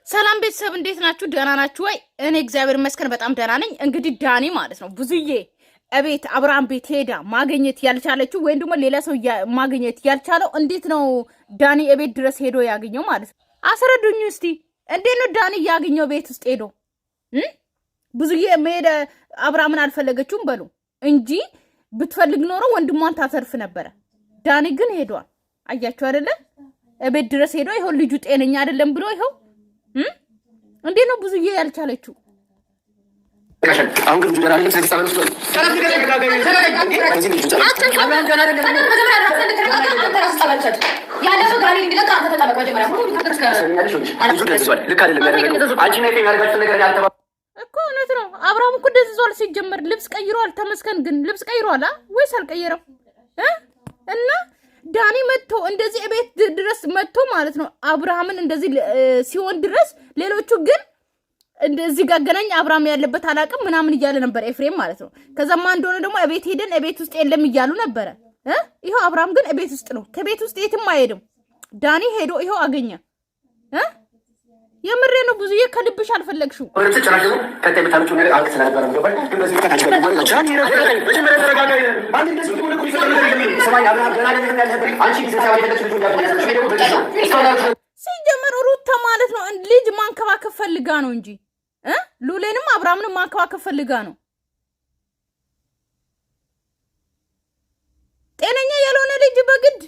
ሰላም ቤተሰብ እንዴት ናችሁ? ደህና ናችሁ ወይ? እኔ እግዚአብሔር ይመስገን በጣም ደህና ነኝ። እንግዲህ ዳኒ ማለት ነው ብዙዬ እቤት አብርሃም ቤት ሄዳ ማግኘት ያልቻለችው ወይም ደግሞ ሌላ ሰው ማግኘት ያልቻለው እንዴት ነው ዳኒ እቤት ድረስ ሄዶ ያገኘው ማለት ነው? አስረዱኝ እስቲ። እንዴት ነው ዳኒ ያገኘው ቤት ውስጥ ሄዶ? ብዙዬ መሄድ አብርሃምን አልፈለገችውም በሉ እንጂ ብትፈልግ ኖሮ ወንድሟን ታሰርፍ ነበረ። ዳኒ ግን ሄዷል። አያችሁ አይደለ? እቤት ድረስ ሄዶ ይሄው ልጁ ጤነኛ አይደለም ብሎ ይሄው እንዴ ነው ብዙዬ ያልቻለችው? አሁን ግን ጁደራ አይደለም ስለዚህ ሳበሉ እኮ እውነት ነው። አብርሃም እኮ ደዝዟል። ሲጀመር ልብስ ቀይሯል። ተመስገን ግን ልብስ ቀይሯል ወይስ አልቀየረም? እና ዳኒ መጥቶ እንደዚህ እቤት ድረስ መጥቶ ማለት ነው አብርሃምን እንደዚህ ሲሆን ድረስ ሌሎቹ ግን እንደዚህ ጋገናኝ አብርሃም ያለበት አላቅም ምናምን እያለ ነበር ኤፍሬም ማለት ነው። ከዛማ እንደሆነ ደግሞ እቤት ሄደን እቤት ውስጥ የለም እያሉ ነበር። ይሄው አብርሃም ግን እቤት ውስጥ ነው። ከቤት ውስጥ የትም አይሄድም። ዳኒ ሄዶ ይሄው አገኘ። የምሬ ነው። ብዙዬ ከልብሽ አልፈለግሽው ሲጀመር ሩታ ማለት ነው ልጅ ማንከባከብ ፈልጋ ነው እንጂ ሉሌንም አብርሃምንም ማንከባከብ ፈልጋ ነው። ጤነኛ ያልሆነ ልጅ በግድ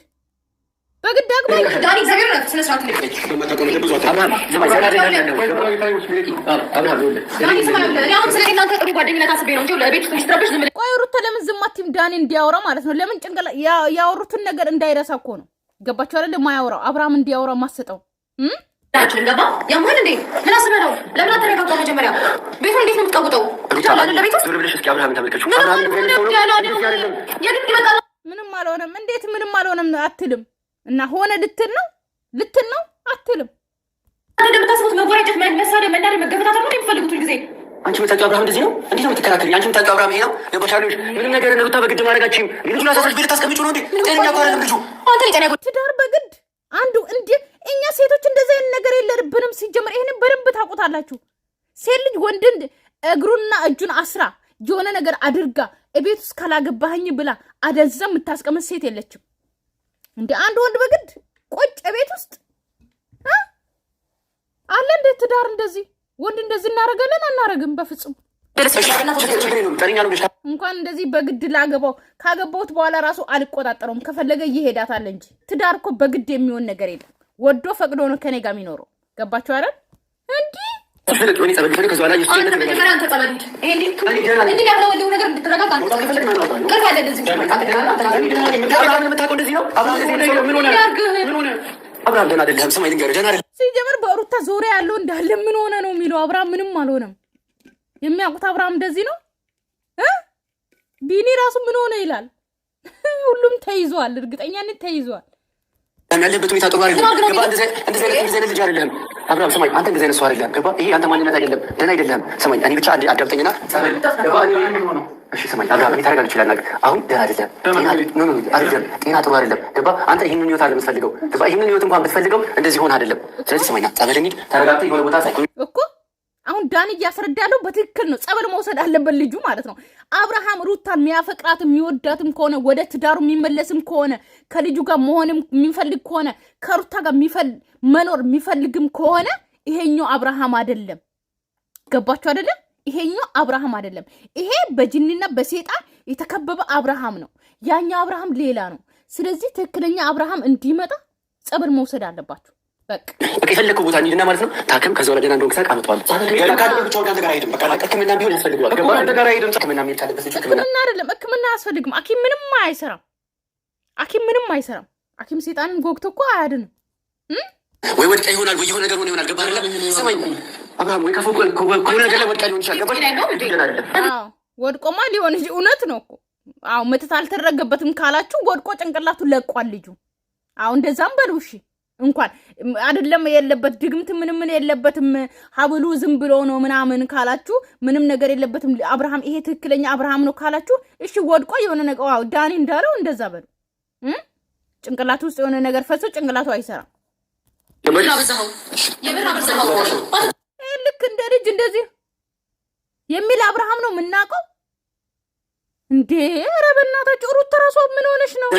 አግባ ዳኒ እግዚአብሔር ነው ስለሰዓት ልጅ ቆይ ሩታ ለምን ዝም አትይም? ዳኒ እንዲያወራ ማለት ነው። ለምን ጭንቅላ ያወሩትን ነገር እንዳይረሳ እኮ ነው። ገባችሁ አይደል? ማያወራው አብርሃም እንዲያወራ ማሰጠው ዳችን ገባ ያማን እንዴ ምን አስበህ ነው? ለምን አተረጋጋው? መጀመሪያ ቤቱ እንዴት ነው የምትቀውጠው? ለቤቱ ብለሽ እስኪ አብርሃም ተመልከቹ። ምንም አልሆነም። እንዴት ምንም አልሆነም አትልም? እና ሆነ ልትል ነው አትልም? እንደምታስቡት መጎራጨት፣ መሳደብ፣ መናደድ፣ መገፈታተር ነው የሚፈልጉት ጊዜ። አንቺ የምታውቂው አብርሃም እንደዚህ ነው? እንዴት ነው የምትከራከሪኝ? አንቺ የምታውቂው አብርሃም ይሄ ነው? ገባሻለሽ? ምንም ነገር ሩታ በግድ ማድረጋችሁም ልጁ ላሳሳሽ ቤት ታስቀምጪው ነው እንዴ? ጤነኛ እኮ አይደለም ልጁ። አንተ ጤነኛ ትዳር በግድ አንዱ እንዴ? እኛ ሴቶች እንደዚህ አይነት ነገር የለብንም። ሲጀመር ይሄንን በደንብ ታውቁታላችሁ። ሴት ልጅ ወንድን እግሩንና እጁን አስራ የሆነ ነገር አድርጋ እቤት ውስጥ ካላገባኸኝ ብላ አደዛ የምታስቀምጥ ሴት የለችም እንዴ? አንድ ወንድ በግድ ቆጭ ቤት ውስጥ አለ እንዴ? ትዳር እንደዚህ ወንድ እንደዚህ እናረጋለን? አናረግም በፍጹም። እንኳን እንደዚህ በግድ ላገባው ካገባውት በኋላ ራሱ አልቆጣጠረውም። ከፈለገ ይሄዳታል እንጂ ትዳር እኮ በግድ የሚሆን ነገር የለም። ወዶ ፈቅዶ ነው ከኔ ጋር የሚኖረው። ገባችሁ አይደል? እንዴ ሲጀምር በሩታ ዙሪያ ያለው እንዳለ ምን ሆነ ነው የሚለው። አብርሃም ምንም አልሆነም። የሚያውቁት አብርሃም እንደዚህ ነው። ቢኒ ራሱ ምን ሆነ ይላል። ሁሉም ተይዟል። እርግጠኛ ነኝ ተይዟል። ያለበት ሁኔታ ጥሩ አይደለም። ገባ? እንደዚህ አይነት ልጅ አይደለም አብርሃም። ሰማኝ፣ አንተ እንደዚህ አይነት ሰው አይደለም። ገባ? ይሄ አንተ ማንነት አይደለም፣ ደህና አይደለም። ሰማኝ፣ እኔ ብቻ አዳምጠኝና ገባ? እሺ ሰማኝ አብርሃም፣ እኔ ታደርጋለህ ይችላል ነገር አሁን ደህና አይደለም። አይደለም፣ ጤና ጥሩ አይደለም። ገባ? አንተ ይህንን ህይወት አለ የምትፈልገው። ገባ? ይህንን ህይወት እንኳን ብትፈልገው እንደዚህ ሆነ አይደለም። ስለዚህ ሰማኝ፣ ጸበል እንሂድ፣ ተረጋግተህ የሆነ ቦታ ሳይኮ እኮ አሁን ዳኒ እያስረዳ ያለው በትክክል ነው። ጸበል መውሰድ አለበት ልጁ ማለት ነው። አብርሃም ሩታን የሚያፈቅራትም የሚወዳትም ከሆነ ወደ ትዳሩ የሚመለስም ከሆነ ከልጁ ጋር መሆንም የሚፈልግ ከሆነ ከሩታ ጋር መኖር የሚፈልግም ከሆነ ይሄኛው አብርሃም አይደለም። ገባችሁ አይደለም? ይሄኛው አብርሃም አይደለም። ይሄ በጅኒና በሴጣን የተከበበ አብርሃም ነው። ያኛው አብርሃም ሌላ ነው። ስለዚህ ትክክለኛ አብርሃም እንዲመጣ ጸበል መውሰድ አለባችሁ። በቃ የፈለከው ቦታ እንሂድና ማለት ነው ታከም። ከዛ ወደ ደህና እንደሆንክ ሳቅ አመጣዋለሁ። ሕክምና ቢሆን ያስፈልገዋል። ሕክምና አይደለም ሕክምና አያስፈልግም። ሐኪም ምንም አይሰራም። ሐኪም ሴጣንን ጎግቶ እኮ አያድንም። ወይ ወድቃ ይሆናል ወይ የሆነ ነገር ሆነ ይሆናል። ገባህ አይደል? ሰማኝ አብርሃም፣ ወይ ከፎቅ ከሆነ ነገር ላይ ወድቃ ሊሆን ይችላል። ገባህ? ወድቆማ ሊሆን እንጂ እውነት ነው እኮ። አዎ መተት አልተደረገበትም ካላችሁ ወድቆ ጭንቅላቱ ለቋል ልጁ። አዎ እንደዛም በሉ እሺ። እንኳን አይደለም የለበት ድግምት ምንም የለበትም ሀብሉ ዝም ብሎ ነው ምናምን ካላችሁ ምንም ነገር የለበትም አብርሃም ይሄ ትክክለኛ አብርሃም ነው ካላችሁ እሺ ወድቆ የሆነ ነገር ዋው ዳኒ እንዳለው እንደዛ በሉ። ጭንቅላቱ ውስጥ የሆነ ነገር ፈሶ ጭንቅላቱ አይሰራም። ልክ እንደ ልጅ እንደዚህ የሚል አብርሃም ነው የምናውቀው እንዴ? ኧረ በእናታችሁ ሩት ተራሷ ምን ሆነሽ ነው?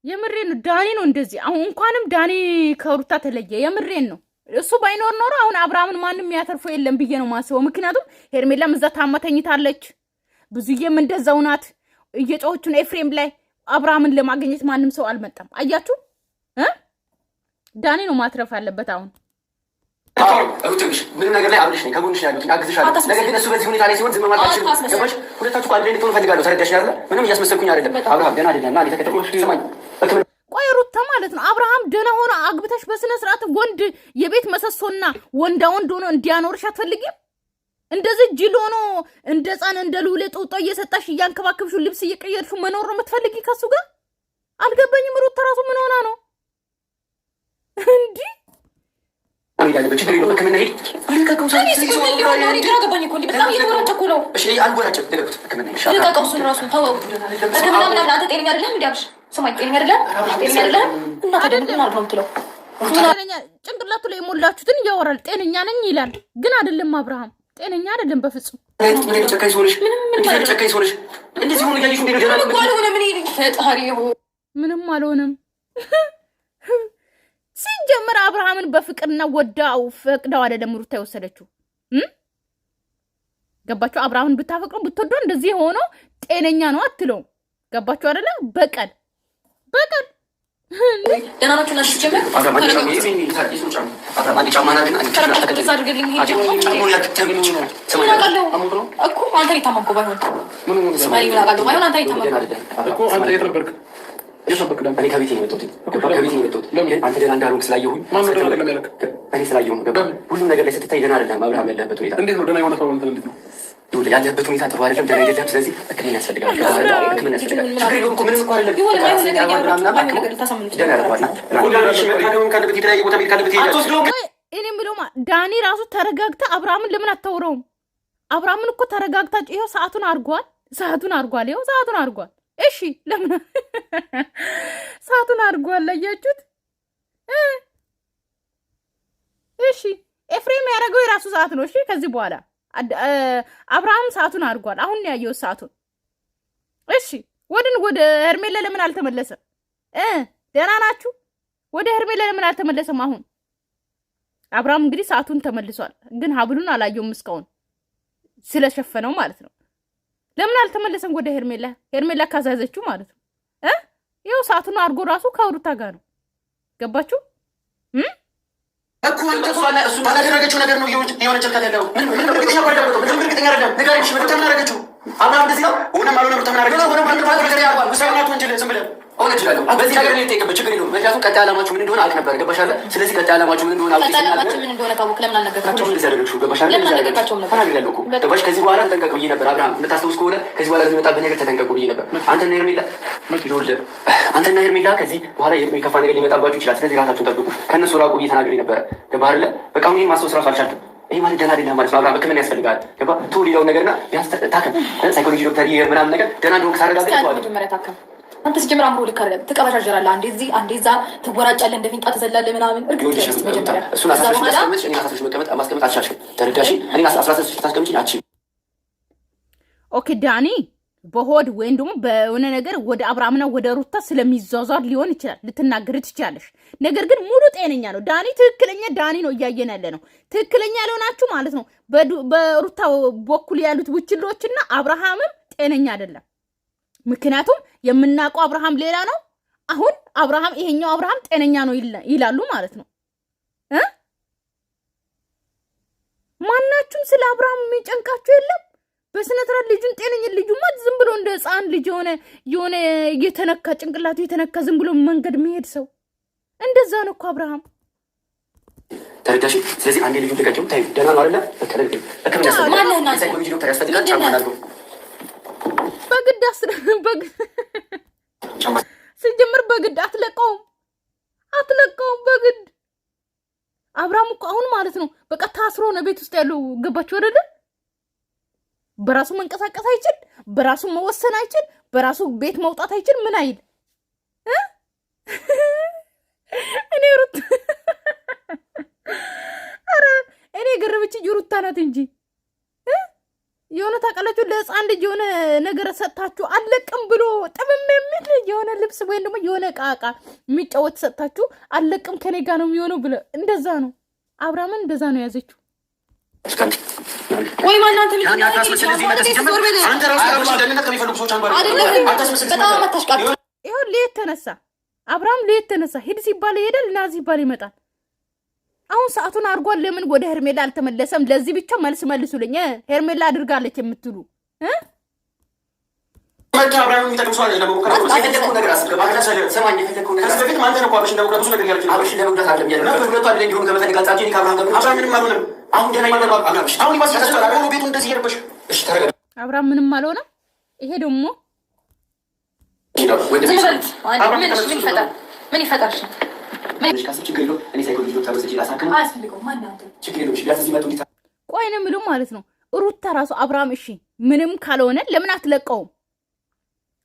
የምሬን ነው። ዳኒ ነው እንደዚህ። አሁን እንኳንም ዳኒ ከሩታ ተለየ። የምሬን ነው። እሱ ባይኖር ኖሮ አሁን አብርሃምን ማንም የሚያተርፈው የለም ብዬ ነው ማስበው። ምክንያቱም ሄርሜላም እዛ ታማ ተኝታለች፣ ብዙዬም እንደዛው ናት። እየጮኸች ነው ኤፍሬም ላይ። አብርሃምን ለማግኘት ማንም ሰው አልመጣም። አያችሁ ዳኒ ነው ማትረፍ ያለበት አሁን። ምንም ነገር ላይ አብልሽ ነኝ፣ ከጎንሽ ያሉት አግዝሻለሁ። ነገር ግን እሱ በዚህ ሁኔታ ላይ ሲሆን ዝም ማለት አልችልም። ገባሽ? ሁለታችሁ አንድ ላይ እንድትሆኑ ፈልጋለሁ። ተረዳሽ አይደለ? ምንም እያስመሰልኩኝ አይደለም። አብርሃም ደህና አይደለም እና ተከተልኩሽ። ስማኝ፣ ቆይ ሩታ ማለት ነው አብርሃም ደህና ሆኖ አግብተሽ በስነ ስርዓት ወንድ የቤት መሰሶና ወንዳ ወንድ ሆኖ እንዲያኖርሽ አትፈልጊም? እንደዚህ ጅል ሆኖ እንደ ሕፃን እንደ ልውሌ ጦጦ እየሰጣሽ እያንከባከብሽ ልብስ እየቀየርሽ መኖር ነው የምትፈልጊ ከሱ ጋር? አልገባኝም። ሩታ ራሱ ምን ሆና ነው እንዲህ ጭንቅላቱ ላይ የሞላችሁትን እያወራል። ጤነኛ ነኝ ይላል፣ ግን አይደለም። አብርሃም ጤነኛ አይደለም በፍጹም። ምንም አልሆነም። ሲጀመር አብርሃምን በፍቅርና ወዳው ፈቅደው አይደለም ሩታ የወሰደችው። ገባችሁ? አብርሃምን ብታፈቅሩ ብትወደው እንደዚህ ሆኖ ጤነኛ ነው አትለው። ገባችሁ አይደለ? በቀል ደህና ናችሁ? ናችሁ ጀመር እኔ ከቤቴ ነው የመጣሁት። አንተ ደህና እንዳልሆንክ ስላየሁኝ እኔ ስላየሁ ነው። ሁሉም ነገር ላይ ስትታይ ደህና አይደለም። አብርሃም ያለበት ሁኔታ እንዴት ነው? ደህና የሆነ ሰው እንዴት ነው ያለበት ሁኔታ? ጥሩ አይደለም፣ ደህና አይደለም። ስለዚህ ሕክምና ያስፈልጋል። ሕክምና ያስፈልጋል። ችግር የለውም እኮ ምንም እኮ አይደለም። እኔ የምለው ዳኒ ራሱ ተረጋግታ አብርሃምን ለምን አታውረውም? አብርሃምን እኮ ተረጋግታ ይኸው ሰዓቱን አድርጓል። ይኸው ሰዓቱን አድርጓል። እሺ ለምን ሰዓቱን አድርጓል? አያችሁት? እሺ ኤፍሬም ያደረገው የራሱ ሰዓት ነው። እሺ ከዚህ በኋላ አብርሃም ሰዓቱን አድርጓል። አሁን ያየው ሰዓቱን። እሺ ወደ ሄርሜላ ለምን አልተመለሰም? ደህና ናችሁ? ወደ ሄርሜላ ለምን አልተመለሰም? አሁን አብርሃም እንግዲህ ሰዓቱን ተመልሷል፣ ግን ሀብሉን አላየውም እስካሁን ስለሸፈነው ማለት ነው። ለምን አልተመለሰም ወደ ሄርሜላ? ሄርሜላ ካዛዘችው ማለት ነው። ይኸው ሰዓቱን አድርጎ ራሱ ከሩታ ጋር ነው። ገባችሁ እኮ? እሱ ባላደረገችው ነገር ነው የሆነችልካት ያለው። ምን እርግጠኛ አይደለም። ንገረኝ፣ ሩታ ምን አደረገችው? አብርሃም እንደዚህ ነው ሆነም አልሆነም ሩታ ምን አደረገችው? ውሳናቱ ወንጀል ዝም ብለህ ሆነ እችላለሁ። በዚህ ነገር ላይ ጠይቅበት ችግር የለውም። ምክንያቱም ቀጣይ ዓላማችሁ ምን እንደሆነ አውቅ ነበር። ገባሽ አይደል? ስለዚህ ቀጣይ ዓላማችሁ ምን እንደሆነ ቀጣይ ዓላማችሁ ምን እንደሆነ ታውቅ ለምን አልነገርካቸውም? እንደዚህ ያደረግሽው ገባሽ አይደል? ገባሽ? ከዚህ በኋላ ተጠንቀቁ ብዬ ነበር። አብርሃም የምታስታውስ ከሆነ ከዚህ በኋላ ለሚመጣብህ ነገር ተጠንቀቁ ብዬ ነበር። አንተና ሄርሜላ ከዚህ በኋላ የከፋ ነገር ሊመጣባችሁ ይችላል። ስለዚህ ራሳችሁን ጠብቁ፣ ከእነሱ ራቁ ብዬ ተናግሬ ነበረ። ገባህ አይደለ? በቃ አሁን ማስታወስ ራሱ አልቻልኩም። ይሄ ማለት ደህና አይደለም ማለት ነው። አብርሃም ሕክምና ያስፈልጋል። ገባህ? ቶ ሌላውን ነገርና ቢያንስ ታከም፣ ሳይኮሎጂ ዶክተር ምናምን ነገር ደህና እንደሆንክ ሳረጋግጥ መጀመሪያ ታከም። አንተ ሲጀምር አምሮ ልክ አይደለም። ትቀበሻጀራለህ። አንዴ እዚህ አንዴ እዛ ትወራጫለህ፣ እንደ ፊንጣ ትዘላለህ ምናምን። እርግጥ መጀመሪያ እሱን አሳስበሽ እኔ አሳስበሽ ማስቀመጥ አልቻልሽም። ተረዳሽ? እኔ አሳስበሽ ታስቀምጪኝ አትችይም። ኦኬ ዳኒ በሆድ ወይም ደግሞ በሆነ ነገር ወደ አብርሃምና ወደ ሩታ ስለሚዟዟር ሊሆን ይችላል ልትናገር ትችላለሽ። ነገር ግን ሙሉ ጤነኛ ነው ዳኒ። ትክክለኛ ዳኒ ነው እያየን ያለ ነው። ትክክለኛ ያልሆናችሁ ማለት ነው በሩታ በኩል ያሉት ውችሎችና አብርሃምም ጤነኛ አይደለም። ምክንያቱም የምናውቀው አብርሃም ሌላ ነው። አሁን አብርሃም ይሄኛው አብርሃም ጤነኛ ነው ይላሉ ማለት ነው። ማናችሁም ስለ አብርሃም የሚጨንቃችሁ የለም። በስነ ስርዓት ልጁን ጤነኛ ልጁማ ዝም ብሎ እንደ ሕፃን ልጅ የሆነ የተነካ ጭንቅላቱ የተነካ ዝም ብሎ መንገድ የሚሄድ ሰው እንደዛ ነው እኮ አብርሃም። ተረዳሽ? ስለዚህ አንዴ ልጁን ልቀቂው። ታይ ደህና ነው አይደለ? ሳይኮሎጂ ዶክተር ያስፈልጋል። ጫማ አድርገው በግድ ሲጀምር በግድ አትለቀውም በግድ። አብርሃም እኮ አሁን ማለት ነው በቃ ታስሮ ነው ቤት ውስጥ ያለው። ገባችሁ አይደለ? በራሱ መንቀሳቀስ አይችል፣ በራሱ መወሰን አይችል፣ በራሱ ቤት መውጣት አይችል። ምን አይል እኔ ሩት አረ እኔ ገረመች ሩታ ናት እንጂ የሆነ ታውቃላችሁ ለህፃን ልጅ የሆነ ነገር ሰጥታችሁ አለቅም ብሎ ጥምም የሚል የሆነ ልብስ ወይም ደግሞ የሆነ ቃቃ የሚጫወት ሰጥታችሁ አለቅም ከኔ ጋር ነው የሚሆነው ብለ እንደዛ ነው። አብርሃምን እንደዛ ነው ያዘችው። ወይ ማናንተ ልጅ ይሁን ሌት ተነሳ አብርሃም ሌት ተነሳ። ሂድ ሲባል ይሄዳል፣ ና ሲባል ይመጣል። አሁን ሰዓቱን አድርጓል። ለምን ወደ ሄርሜላ አልተመለሰም? ለዚህ ብቻ መልስ መልሱልኝ። ሄርሜላ አድርጋለች የምትሉ አብርሃም ምንም አልሆነም። ይሄ ደግሞ ምን ይፈጠር? ቆይ ነው የምለው ማለት ነው። ሩታ ራሱ አብርሃም እሺ ምንም ካልሆነ ለምን አትለቀውም?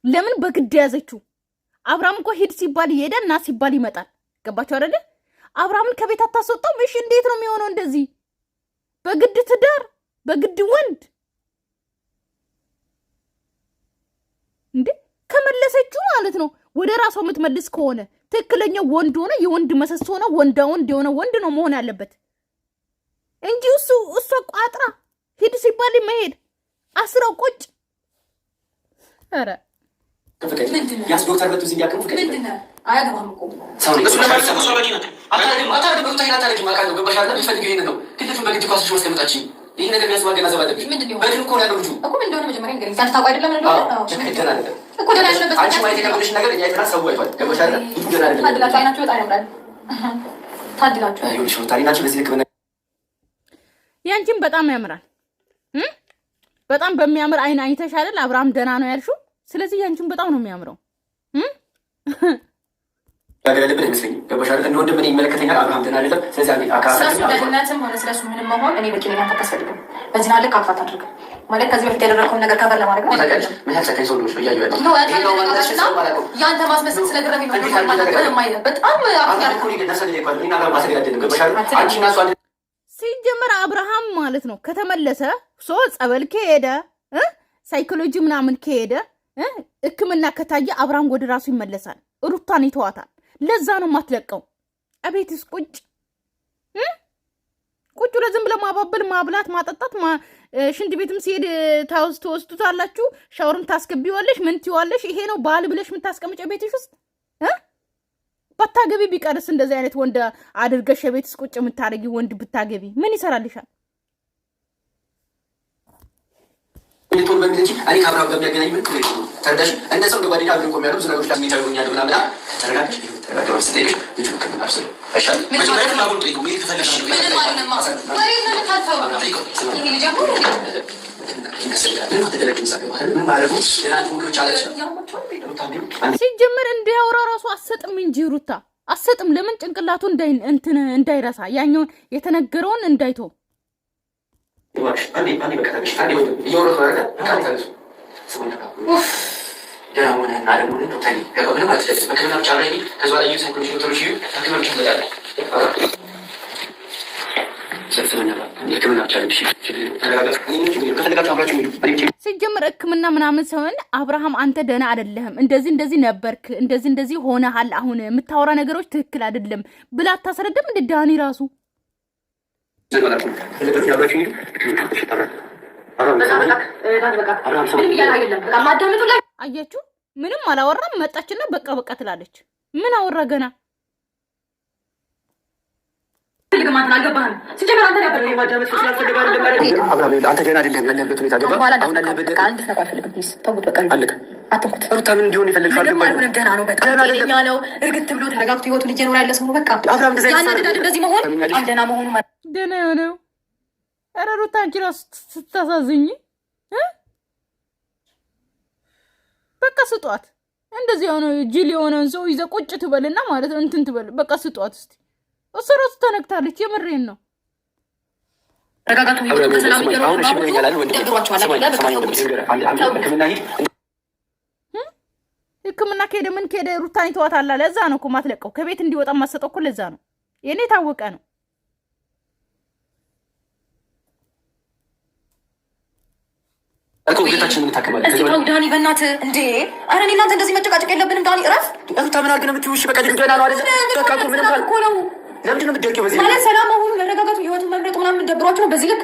ለምን በግድ ያዘችው? አብርሃም እኮ ሂድ ሲባል ይሄዳል፣ ና ሲባል ይመጣል። ገባችሁ አይደለ? አብርሃምን ከቤት አታስወጣውም? እሺ እንዴት ነው የሚሆነው እንደዚህ? በግድ ትዳር፣ በግድ ወንድ እንዴ? ከመለሰችው ማለት ነው ወደ ራሷ የምትመልስ ከሆነ ትክክለኛው ወንድ ሆነ የወንድ መሰሶ ሆነ ወንዳ ወንድ የሆነ ወንድ ነው መሆን ያለበት እንጂ እሷ ቋጥራ ሂድ ሲባል መሄድ አስራው ቁጭ። ኧረ ያስ ዶክተር በቱ ዝኛ ከሙ ፍቅር አያገባም እኮ ሰው ነው እሱ ለማለት ነው። ሰው ነው አታረግ በሩታ ይላታለች ማቃለው ገባሽ አይደል? ይፈልገው ይሄን ነው ክልቱን በግድ ኳስሽ ወስከመጣች ይሄ ነገር የሚያስባ ገናዘብ አለብሽ። በድን እኮ ያለው ልጁ እኮ ምን እንደሆነ መጀመሪያ ንገረኝ። ታውቁ አይደለም ምን እንደሆነ? አዎ ደህና አይደለም እኮ ደህና አይደለም። አንቺ ማየት የከበደሽ ነገር እኛ አይተና ሰው አይቷል። ገባሽ አይደል? ልጁ ደህና አይደለም። ታድላችሁ አይናችሁ በጣም ያምራል። ታድላችሁ አይሁን ሹ ታሪናችሁ በዚህ ልክ ያንቺም በጣም ያምራል። በጣም በሚያምር አይን አይተሽ አይደል አብርሃም ደህና ነው ያልሽው። ስለዚህ ያንቺም በጣም ነው የሚያምረው። ያገለልብን አይመስለኝም። ገባሽ አይደል? እንደ ወንድም እኔ ይመለከተኛል። አብርሃም ደህና አይደለም። ስለዚህ አካታችን ደህንነትም ሆነ ስለሱ ምንም መሆን እኔ በቂ ነኝ። አታስፈልግም። በዚህ ናልክ አካት አድርግ ማለት ከዚህ በፊት ያደረግከውን ነገር ከበር ለማድረግ ነው። ምን ያልሰከኝ ሰው ነው እያዩ ያለው ነው ያንተ ማስመሰል ስለገረመኝ ነው። በጣም ሲጀመር አብርሃም ማለት ነው ከተመለሰ ጸበል ከሄደ ሳይኮሎጂ ምናምን ከሄደ ሕክምና ከታየ አብርሃም ወደ ራሱ ይመለሳል። ሩታን ይተዋታል። ለዛ ነው የማትለቀው። አቤትስ ቁጭ ለዝም ብለ ማባበል፣ ማብላት፣ ማጠጣት፣ ሽንት ቤትም ሲሄድ ትወስዱታላችሁ፣ ሻወርም ታስገቢዋለሽ፣ ምን ትይዋለሽ። ይሄ ነው ባል ብለሽ የምታስቀምጨው ቤትሽ ውስጥ። ባታገቢ ቢቀርስ እንደዚህ አይነት ወንድ አድርገሽ ቤትስ ቁጭ የምታደርጊ ወንድ ብታገቢ ምን ይሰራልሻል? ቶል በሚል እንጂ እኔ ከአብርሃም ጋር የሚያገናኝ ምን ክፍል ነው? ተረዳሽ? እንደ ሰው ጓደኛ አብረን ቆም ያለው ብዙ ነገሮች ላይ የሚታዩኛል ምናምን ተረጋግሽ ተረጋግሽ ስትሄጂ ልጁ ከምን አብስሎ አይሻል መጀመሪያ ፍላጎት ጠይቁ። ምን ትፈልጋለሽ? ምን ማለት ነው? ወይ ምን ታልፈው ይሄ ልጅ አሁን ሲጀመር እንዲያወራ ራሱ አሰጥም እንጂ ሩታ አሰጥም። ለምን ጭንቅላቱ እንዳይረሳ ያኛውን የተነገረውን እንዳይቶ ሲጀምር ሕክምና ምናምን ሲሆን አብርሃም አንተ ደህና አይደለህም፣ እንደዚህ ነበርክ፣ እንደዚህ ሆነሃል፣ አሁን የምታወራ ነገሮች ትክክል አይደለም ብላ አታስረዳም? እንደ ዳኒ ራሱ አያችሁ፣ ምንም አላወራም። መጣችና በቃ ትላለች። ምን አወራ ገና? አንተ ገና አይደለም ያለበት ሁኔታ ገባ። አሁን ያለበት ሩታ ምን እንዲሆን ይፈልግሻል? ገና ነው፣ በጣም ነው። እርግጥ ብሎ ተረጋግቶ ህይወቱን እየኖረ ያለ ሰው በቃ እንደዚህ መሆን ደህና መሆኑ ደህና የሆነው። ኧረ ሩታ አንቺ እራሱ ስታሳዝኝ። በቃ ስጧት። እንደዚህ የሆነ ጅል የሆነውን ሰው ይዘህ ቁጭ ትበልና ማለት ነው እንትን ትበል። በቃ ስጧት እስቲ። እሱ ራሱ ተነክታለች። የምሬን ነው። ረጋጋቱ ሰላም ይገራው እሺ ምን ይላል ወንድም ህክምና ከሄደ ምን ከሄደ ሩታን ይተዋታል። ለዛ ነው እኮ ማትለቀው ከቤት እንዲወጣ ማሰጠው እኮ ለዛ ነው። የኔ ታወቀ ነው። እኮ ጌታችን ምን ታከማለች? እስቲ ተው ዳኒ በእናትህ እንዴ! ኧረ እኔ እናንተ እንደዚህ መጨቃጨቅ የለብንም ዳኒ እረፍ። ሩታ ምን አድርገን የምትይው? እሺ በቃ ደህና ነው አይደል? በቃ እኮ ምንም እኮ ነው። ለምንድን ነው የምትደርቂው? በዚህ ማለት ሰላም አሁን መረጋጋቱ ህይወቱን መምረጡ ምናምን ደብሯችሁ ነው በዚህ ልክ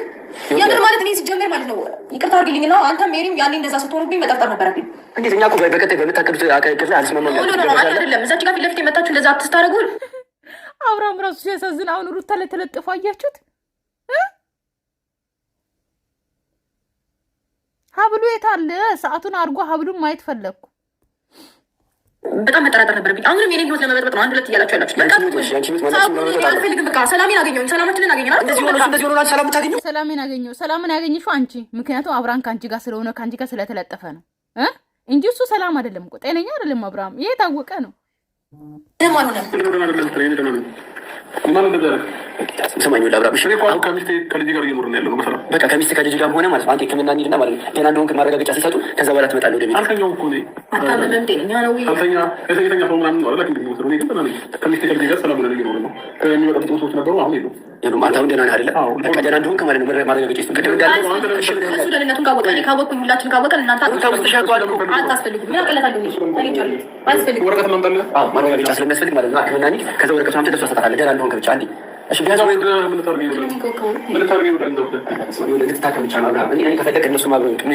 የምር ማለት እኔ ሲጀመር ማለት ነው። ይቅርታ አድርግልኝ ነው አንተ ሜሪም ያኔ እንደዛ ስትሆኑብኝ መጠርጠር ነበረብኝ። እንዴት እኛ እኮ በቀጣይ በምታቀዱት አቀድ ላይ አልስማማም። አይደለም እዛች ጋር ፊት ለፊት የመጣችሁ እንደዛ አትስታረጉ። አብርሃም ራሱ ሲያሳዝን አሁን ሩታ ላይ ተለጥፎ አያችሁት? ሀብሉ የት አለ? ሰዓቱን አድርጎ ሀብሉን ማየት ፈለግኩ። በጣም መጠራጠር ነበረብኝ። አሁንም የኔን ህይወት ለመበጥበጥ ነው አንድ ሁለት እያላችሁ ያላችሁ። አልፈልግም። በቃ ሰላሜን አገኘሁኝ። ሰላማችንን አገኘን። ሰላሜን አገኘሁ። ሰላምን ያገኘሽው አንቺ፣ ምክንያቱም አብርሃም ከአንቺ ጋር ስለሆነ ከአንቺ ጋር ስለተለጠፈ ነው እንጂ እሱ ሰላም አይደለም እኮ ጤነኛ አይደለም። አብርሃም ይሄ ታወቀ ነው። ሰማኝ ለአብርሃም እሺ፣ አሁን ከሚስቴ ከልጅ ጋር እየኖር ነው ያለው። በቃ ከሚስቴ ከልጅ ጋር ሆነ ማለት ነው። አንተ ህክምና እንሂድና ማለት ነው ጤና እንደሆንክ ማረጋገጫ ሲሰጡ ከዛ በኋላ ትመጣለህ ወደ ቤት። አልተኛው እኮ ነው አታመመም ጤነኛ ነው። የተኛ ሰው ምናምን ነው አይደል? እንግዲህ ነው ግን ተናነኝ ከሚስቴ ከልጅ ጋር ሰላም ነው እየኖር ነው። ከሚመጣው ሰዎች ነበሩ አሁን የሉም። አንተ አሁን ደህና ነህ አይደለ? በቃ ደህና እንደሆንክ ማለት ነው ማረጋገጫ ይስጡ። ቅድም እንዳለው እሱ ደህንነቱን ካወቀ ካወቅኩኝ ሁላችን ካወቀን እናንተ አታስፈልጉም። ምን አቀለታለሁ እኔ አያስፈልግም። ወረቀት እናምጣለን። አዎ ማረጋገጫ ስለሚያስፈልግ ማለት ነው። ህክምና እንሂድ ከዛ ወረቀቱን አምጥተህ ደርሶ ሰጣለህ። ደህና እንደሆንክ ብቻ አንዴ እሺ ቢያንስ ወይ ምን ታርገው ልትታከም ብቻ ነው። እኔ ከፈለክ እነሱ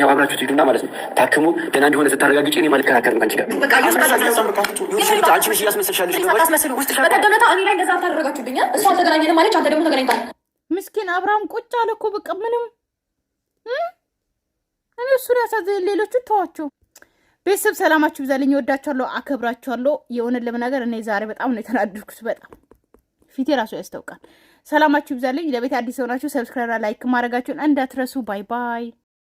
አብራችሁ ትሄዱና ማለት ነው ታክሙ ደህና እንደሆነ ስታረጋግጪ እኔ አልከራከርም ከአንቺ ጋር። አንቺ ነሽ እያስመሰልሻለሽ። በቀደመታ እኔ ላይ እንደዛ አታደረጋችሁብኛል። እሷ አልተገናኘንም ማለች፣ አንተ ደግሞ ተገናኝታል። ምስኪን አብርሃም ቁጭ አለ እኮ በቃ ምንም እኔ እሱን ያሳዝን። ሌሎቹን ተዋቸው። ቤተሰብ ሰላማችሁ ይብዛልኝ። እወዳችኋለሁ፣ አከብራችኋለሁ። የሆነን ለመናገር እኔ ዛሬ በጣም ነው የተናደድኩት። በጣም ፊቴ ራሱ ያስታውቃል። ሰላማችሁ ይብዛልኝ። ለቤት አዲስ ሆናችሁ ሰብስክራይብ፣ ላይክ ማድረጋችሁን እንዳትረሱ። ባይ ባይ።